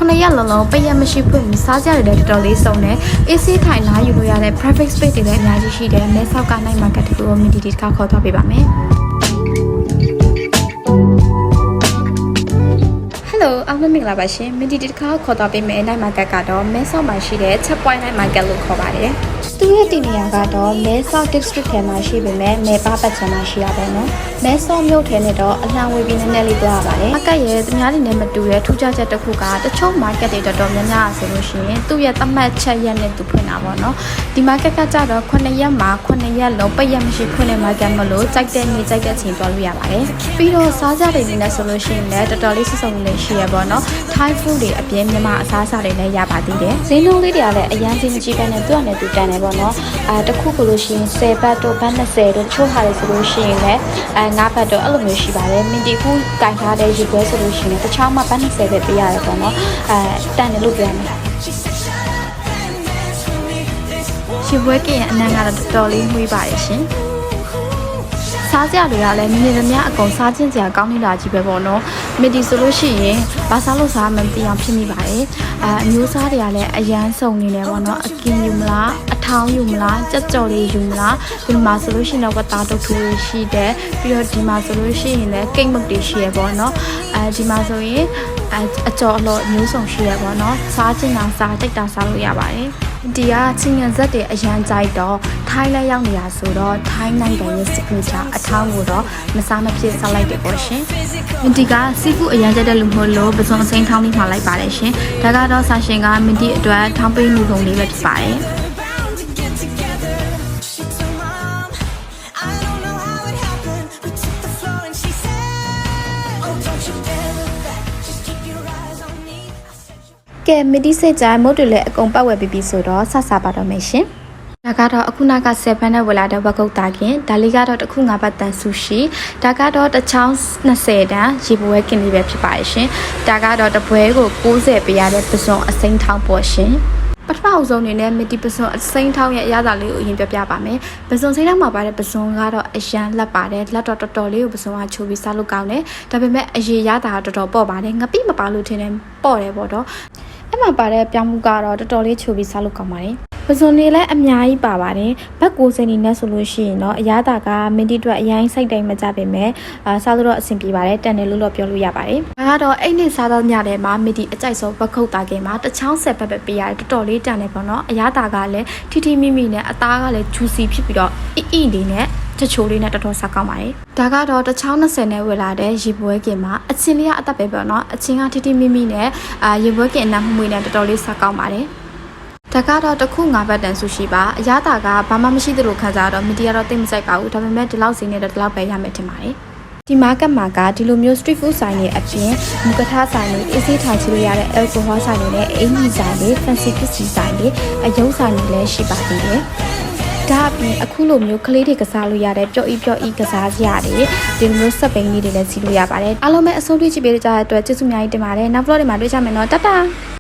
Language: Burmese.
ခုနှစ်ရက်လုံးပိတ်ရမရှိဖွင့်ပြီးစားကြရတဲ့တော်တော်လေးစုံနဲ့ AC ထိုင်လာယူလို့ရတဲ့ private space တွေလည်းအများကြီးရှိတယ်မဲဆောက်ကနိုင် market ကိုမီဒီဒီတစ်ခါခေါ်သွားပေးပါမယ်Hello အားလုံးမင်္ဂလာပါရှင်မီဒီဒီတစ်ခါခေါ်သွားပေးမယ်နိုင် market ကတော့မဲဆောက်မှာရှိတဲ့ Check Point နိုင် market လို့ခေါ်ပါတယ်သူရဲ့တည်နေရာကတော့မဲဆောက် district ထဲမှာရှိပေမဲ့မဲပါပတ်ချင်မှာရှိရပါတော့မဲဆောက်မြို့ထဲနဲ့တော့အလှမ်းဝေးပြီးနည်းနည်းလေးသွားရပါတယ်အကတ်ရဲ့သူများတွေနဲ့မတူတဲ့ထူးခြားချက်တစ်ခုကတချို့ market တွေတော်တော်များများဆိုလို့ရှိရင်သူ့ရဲ့သတ်မှတ်ချက်ရက်နဲ့သူဖွင့်တာပေါ့နော်ဒီ market ကကြတော့9ရက်မှာ9ရက်လုံးပိတ်ရက်မရှိဖွင့်တဲ့ market မလို့ကြိုက်တဲ့နေ့ကြိုက်တဲ့အချိန်သွားလို့ရပါတယ်ပြီးတော့စားကြတွေနဲ့ဆိုလို့ရှိရင်လည်းတော်တော်လေးစုံလေးရှိရပေါ့နော် Thai food တွေအပြင်မြန်မာအစားအစာတွေလည်းရပါသေးတယ်ဈေးနှုန်းလေးတွေကလည်းအရင်ဈေးမကြီးပဲနဲ့သူ့အနေနဲ့သူတန်တယ်ပေါ့နော်တခုကလို့ရှိရင်10ဘတ်တို့ဘတ်20တို့ချို့ဟာတွေဆိုလို့ရှိရင်လည်း9ဘတ်တို့အဲ့လိုမျိုးရှိပါတယ်မင်တီဖူးကင်ထားတဲ့ရေခွဲဆိုလို့ရှိရင်တခြားမှာဘတ်20ပဲပေးရတယ်ပေါ့နော်တန်တယ်လို့ပြောရမှာရေခွဲကရင်အနံ့ကတော့တော်တော်လေးမှုပါတယ်ရှင်စားကြတွေကလည်းမိနစ်များအကုန်စားချင်းစရာကောင်းနေတာကြီးပဲပေါ့နော်မီဒီဆိုလို့ရှိရင်ဘာစားလို့စားမှမသိအောင်ဖြစ်မိပါတယ်အမျိုးစားတွေကလည်းအရန်စုံနေတယ်ပေါ့နော်အကင်ယူမလားအထောင်းယူမလားကြက်ကြော်လေးယူမလားဒီမှာဆိုလို့ရှိရင်တော့ဝတ်သားတုတ်ထူရှိတယ်ပြီးတော့ဒီမှာဆိုလို့ရှိရင်လည်းကိတ်မုတ်တွေရှိရပေါ့နော်ဒီမှာဆိုရင်အကြော်အလော်မျိုးစုံရှိရပေါ့နော်စားချင်တာစားတိတ်တာစားလို့ရပါတယ်ဒီကချင်းငန်ဇက်တွေအရန်ကြိုက်တော့ထိုင်းလည်းရောက်နေတာဆိုတော့ထိုင်းနိုင်ငံရဲ့ signature အထောင်းကိုတော့မစားမဖြစ်စားလိုက်တယ်ပေါ့ရှင်ဒီကစီဖူအရန်ကြိုက်တဲ့လူမျိုးလို့ပစုံအစိမ်းထောင်းပြီးမှလိုက်ပါတယ်ရှင်ဒါကတော့ဆာရှင်ကမင်တီအတွက်ထောင်းပေးမှုပုံလေးပဲဖြစ်ပါတယ်ကဲမီဒီစိတ်ကြိုင်မုတ်တွေလည်းအကုန်ပတ်ဝယ်ပြီးပြီဆိုတော့ဆက်စားပါတော့မယ်ရှင်ဒါကတော့အခုနက7နဲ့ဝယ်လာတဲ့ဝက်ကုတ်တာခင်ဒါလေးကတော့တစ်ခု9ဘတ်တန်ဆူရှီဒါကတော့တစ်ချောင်း20တန်ရေပွဲကင်လေးပဲဖြစ်ပါရဲ့ရှင်ဒါကတော့တပွဲကို60ပေးရတဲ့ပစုံအစိမ်းထောင်းပေါ့ရှင်ပထမအဆုံးအနေနဲ့မီတီပစုံအစိမ်းထောင်းရဲ့အရသာလေးကိုအရင်ပြပြပါမယ်ပစုံစိမ်းထောင်းမှာပါတဲ့ပစုံကတော့အရန်လက်ပါတယ်လက်တော့တော်တော်လေးကိုပစုံကချိုးပြီးစားလို့ကောင်းတယ်ဒါပေမဲ့အရေရတာတော်တော်ပေါ့ပါတယ်ငပိမပါလို့ထင်တယ်ပေါ့တယ်ပေါ့တော့အဲ့မှာပါတဲ့ပြောင်းမှုကတော့တော်တော်လေးချိုပြီးစားလို့ကောင်းပါတယ်ပစုံတွေလည်းအများကြီးပါပါတယ်ဘတ်90နေနဲ့ဆိုလို့ရှိရင်တော့အရသာကမင်းတီအတွက်အရင်စိတ်တိုင်းမကြပေမဲ့စားလို့တော့အဆင်ပြေပါတယ်တန်တယ်လို့တော့ပြောလို့ရပါတယ်ဒါကတော့အိတ်နဲ့စားတော့ညတဲ့မှာမင်းတီအကြိုက်ဆုံးဘတ်ခုတ်တာကင်မှာတစ်ချောင်း10ဘတ်ပဲပေးရတယ်တော်တော်လေးတန်တယ်ပေါ့နော်အရသာကလည်းထီထီမိမိနဲ့အသားကလည်း juicy ဖြစ်ပြီးတော့အီလေးနဲ့တချိုးလေးနဲ့တော်တော်စားကောင်းပါတယ်ဒါကတော့တစ်ချောင်း20နဲ့ဝယ်လာတဲ့ရေပွဲကင်မှာအချင်းလေးကအသက်ပဲပေါ့နော်အချင်းကထီထီမိမိနဲ့ရေပွဲကင်အနံ့မှုနဲ့တော်တော်လေးစားကောင်းပါတယ်ဒါကတော့တစ်ခု9ဘတ်တန်ဆူရှိပါအရသာကဘာမှမရှိသလိုခံစားတော့မီဒီယာတော့သိမစိုက်ပါဘူးဒါပေမဲ့ဒီလောက်စီနဲ့တော့ဒီလောက်ပဲရမယ်ထင်ပါတယ်ဒီ market မှာကဒီလိုမျိုး street food ဆိုင်တွေအပြင်မူကထားဆိုင်တွေအေးဆေးထိုင်ချလို့ရတဲ့ alcohol ဆိုင်တွေနဲ့အင်ကြီးဆိုင်တွေ fancy ပစ္စည်းဆိုင်တွေအယုံဆိုင်တွေလည်းရှိပါသေးတယ်ဒါအပြင်အခုလိုမျိုးကလေးတွေကစားလို့ရတဲ့ပျော့ဤကစားစရာတွေဒီလိုမျိုးစက်ပိန်လေးတွေလည်းစီးလို့ရပါတယ်အားလုံးပဲအဆုံးတွေ့ကြည့်ပေးကြတဲ့အတွက်ကျေးဇူးအများကြီးတင်ပါတယ်နောက် vlog တွေမှာတွေ့ကြမယ်နော်တတာ